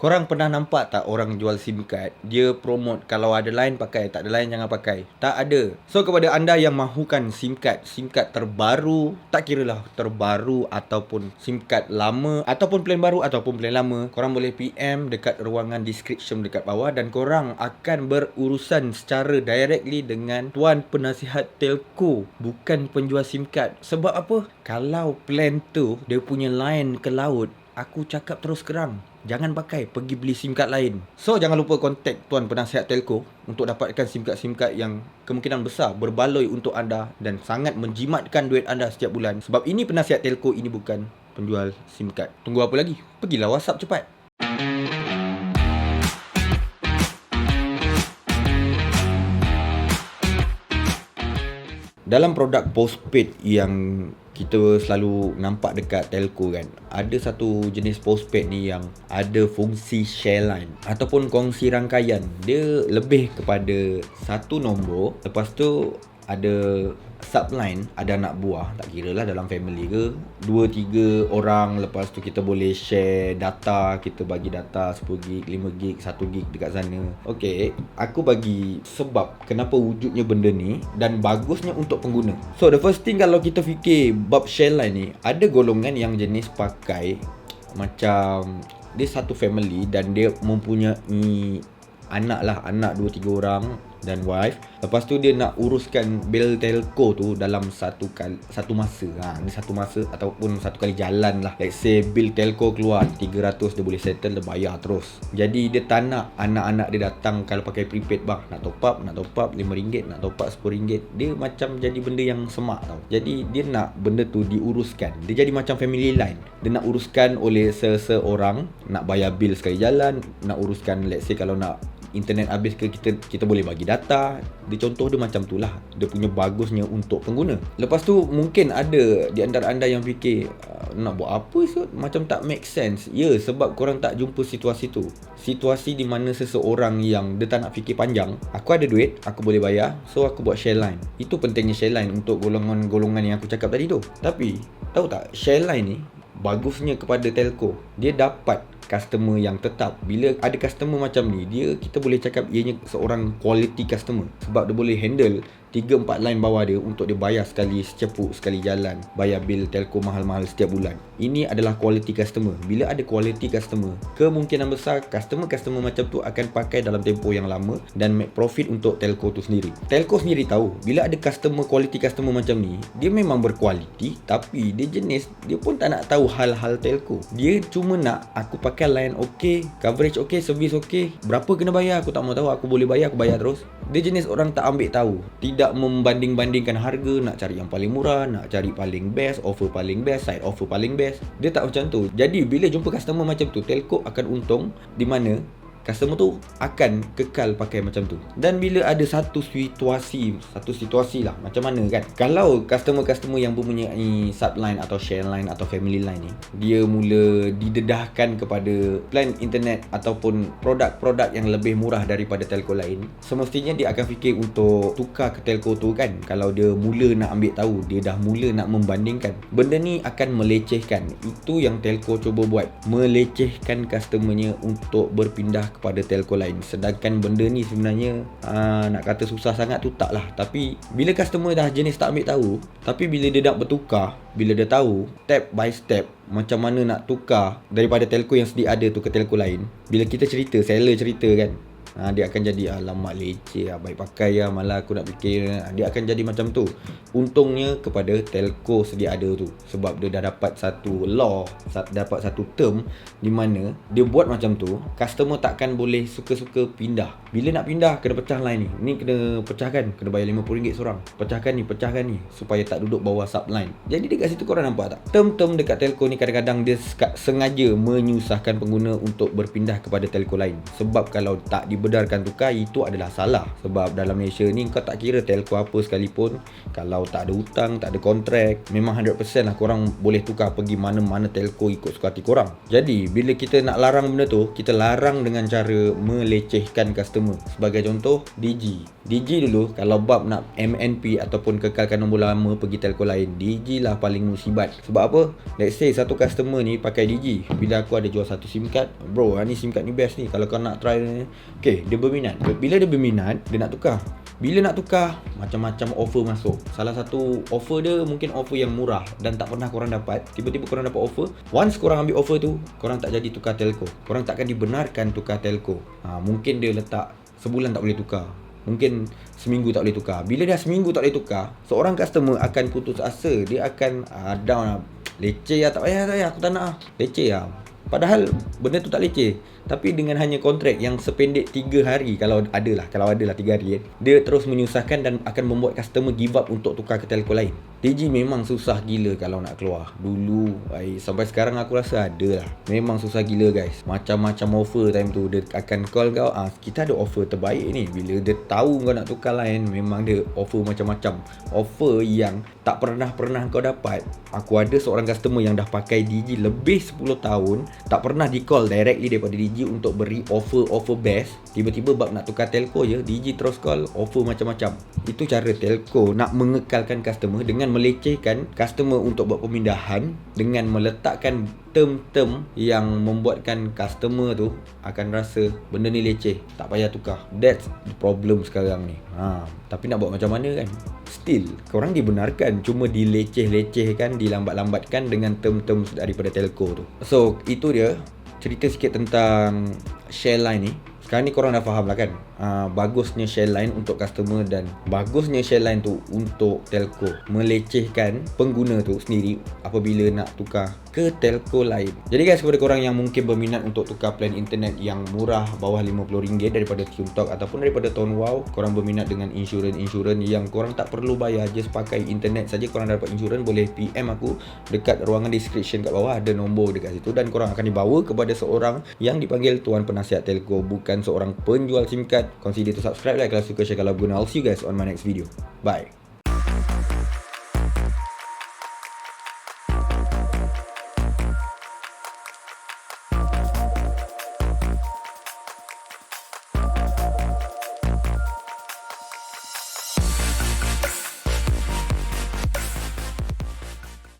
Korang pernah nampak tak orang jual SIM card? Dia promote kalau ada line pakai, tak ada line jangan pakai. Tak ada. So kepada anda yang mahukan SIM card terbaru, tak kira lah terbaru ataupun SIM card lama ataupun plan baru ataupun plan lama, korang boleh PM dekat ruangan description dekat bawah dan korang akan berurusan secara directly dengan tuan penasihat telco, bukan penjual SIM card. Sebab apa? Kalau plan tu dia punya line ke laut, aku cakap terus kerang, jangan pakai, pergi beli SIM card lain. So jangan lupa kontak tuan penasihat telco untuk dapatkan SIM card yang kemungkinan besar berbaloi untuk anda dan sangat menjimatkan duit anda setiap bulan. Sebab ini penasihat telco, ini bukan penjual SIM card. Tunggu apa lagi? Pergilah WhatsApp cepat. Dalam produk postpaid yang kita selalu nampak dekat telco kan, ada satu jenis postpaid ni yang ada fungsi share line ataupun kongsi rangkaian. Dia lebih kepada satu nombor, lepas tu ada subline, ada anak buah, tak kira lah dalam family ke, 2-3 orang. Lepas tu kita boleh share data, kita bagi data 10GB, 5GB, 1GB dekat sana. Okay, aku bagi sebab kenapa wujudnya benda ni dan bagusnya untuk pengguna. So the first thing, kalau kita fikir bab share line ni, ada golongan yang jenis pakai macam dia satu family dan dia mempunyai anak 2-3 orang dan wife. Lepas tu dia nak uruskan bil telco tu dalam satu masa. Ni satu masa ataupun satu kali jalan lah. Let's say bil telco keluar 300, dia boleh settle, dia bayar terus. Jadi dia tak nak anak-anak dia datang kalau pakai prepaid, bang nak top up RM5, nak top up RM10. Dia macam jadi benda yang semak tau. Jadi dia nak benda tu diuruskan. Dia jadi macam family line. Dia nak uruskan oleh seseorang, nak bayar bil sekali jalan, nak uruskan let's say kalau nak internet habis ke, kita boleh bagi data. Dia contoh dia macam tu lah. Dia punya bagusnya untuk pengguna. Lepas tu mungkin ada di antara anda yang fikir, nak buat apa so? Macam tak make sense. Ya, sebab korang tak jumpa situasi tu. Situasi di mana seseorang yang dia tak nak fikir panjang. Aku ada duit, aku boleh bayar, so aku buat share line. Itu pentingnya share line untuk golongan-golongan yang aku cakap tadi tu. Tapi tahu tak, share line ni bagusnya kepada telco, dia dapat customer yang tetap. Bila ada customer macam ni, kita boleh cakap ianya seorang quality customer. Sebab dia boleh handle 3-4 line bawah dia untuk dia bayar sekali secepuk, sekali jalan, bayar bil telco mahal-mahal setiap bulan. Ini adalah quality customer. Bila ada quality customer, kemungkinan besar customer macam tu akan pakai dalam tempoh yang lama dan make profit untuk telco tu sendiri. Telco sendiri tahu, bila ada quality customer macam ni, dia memang berkualiti, tapi dia pun tak nak tahu hal-hal telco. Dia cuma nak aku pakai line okey, coverage okey, service okey, berapa kena bayar aku tak mau tahu, aku boleh bayar, aku bayar terus. Dia jenis orang tak ambil tahu, tidak membanding-bandingkan harga, nak cari yang paling murah, nak cari paling best, offer paling best, side offer paling best. Dia tak macam tu. Jadi bila jumpa customer macam tu, telco akan untung di mana customer tu akan kekal pakai macam tu. Dan bila ada satu situasi lah, macam mana kan, kalau customer yang mempunyai subline atau share line atau family line ni, dia mula didedahkan kepada plan internet ataupun produk-produk yang lebih murah daripada telco lain, semestinya dia akan fikir untuk tukar ke telco tu kan. Kalau dia mula nak ambil tahu, dia dah mula nak membandingkan, benda ni akan melecehkan. Itu yang telco cuba buat, melecehkan customernya untuk berpindah kepada telco lain. Sedangkan benda ni sebenarnya nak kata susah sangat tu tak lah. Tapi bila customer dah jenis tak ambil tahu, tapi bila dia nak bertukar, bila dia tahu step by step macam mana nak tukar daripada telco yang sedia ada tu ke telco lain, bila kita cerita, seller cerita kan, dia akan jadi alamak leceh lah, baik pakai lah, malah aku nak fikir. Dia akan jadi macam tu. Untungnya kepada telco sedia ada tu, sebab dia dah dapat satu law, dapat satu term di mana dia buat macam tu, customer takkan boleh suka-suka pindah. Bila nak pindah, kena pecah line ni. Ni kena pecahkan, kena bayar RM50 seorang. Pecahkan ni, supaya tak duduk bawah subline. Jadi dekat situ korang nampak tak? Term-term dekat telco ni kadang-kadang dia sengaja menyusahkan pengguna untuk berpindah kepada telco lain. Sebab kalau tak dibenarkan tukar, itu adalah salah. Sebab dalam Malaysia ni kau tak kira telco apa sekalipun, kalau tak ada hutang, tak ada kontrak, memang 100% lah korang boleh tukar pergi mana-mana telco ikut suka hati korang. Jadi bila kita nak larang benda tu, kita larang dengan cara melecehkan customer. Sebagai contoh, Digi dulu kalau bab nak MNP ataupun kekalkan nombor lama pergi telco lain, Digi lah paling musibat. Sebab apa? Let's say satu customer ni pakai Digi, bila aku ada jual satu SIM card, bro ni SIM card ni best ni, kalau kau nak try ni, okay, dia berminat. Bila dia berminat, dia nak tukar. Bila nak tukar, macam-macam offer masuk. Salah satu offer dia mungkin offer yang murah dan tak pernah korang dapat. Tiba-tiba korang dapat offer. Once korang ambil offer tu, korang tak jadi tukar telco. Korang takkan dibenarkan tukar telco. Mungkin dia letak sebulan tak boleh tukar, mungkin seminggu tak boleh tukar. Bila dah seminggu tak boleh tukar, seorang customer akan putus asa. Dia akan down lah. Leceh lah, tak payah, aku tak nak lah. Leceh lah. Padahal benda tu tak leceh. Tapi dengan hanya kontrak yang sependek 3 hari, kalau adalah 3 hari, dia terus menyusahkan dan akan membuat customer give up untuk tukar ke telco lain. Digi memang susah gila kalau nak keluar. Dulu, sampai sekarang aku rasa ada lah. Memang susah gila guys. Macam-macam offer time tu. Dia akan call kau, kita ada offer terbaik ni. Bila dia tahu kau nak tukar lain, memang dia offer macam-macam. Offer yang tak pernah kau dapat. Aku ada seorang customer yang dah pakai Digi lebih 10 tahun, tak pernah di call directly daripada Digi untuk beri offer best. Tiba-tiba bab nak tukar telco je, Digi terus call offer macam-macam. Itu cara telco nak mengekalkan customer dengan melecehkan customer untuk buat pemindahan, dengan meletakkan term-term yang membuatkan customer tu akan rasa benda ni leceh, tak payah tukar. That's the problem sekarang ni. Tapi nak buat macam mana kan? Still korang dibenarkan, cuma dileceh-lecehkan, dilambat-lambatkan dengan term-term daripada telco tu. So itu dia cerita sikit tentang share line ni. Sekarang ni korang dah faham lah kan, bagusnya share line untuk customer dan bagusnya share line tu untuk telco. Melecehkan pengguna tu sendiri apabila nak tukar ke telco lain. Jadi guys, kepada korang yang mungkin berminat untuk tukar plan internet yang murah bawah RM50 daripada Tune Talk ataupun daripada Tone Wow, korang berminat dengan insurans yang korang tak perlu bayar, just pakai internet saja korang dapat insurans, boleh PM aku dekat ruangan description kat bawah, ada nombor dekat situ, dan korang akan dibawa kepada seorang yang dipanggil Tuan Penasihat Telco, bukan seorang penjual SIM card. Consider to subscribe, like kalau suka, share kalau guna. I'll see you guys on my next video. Bye.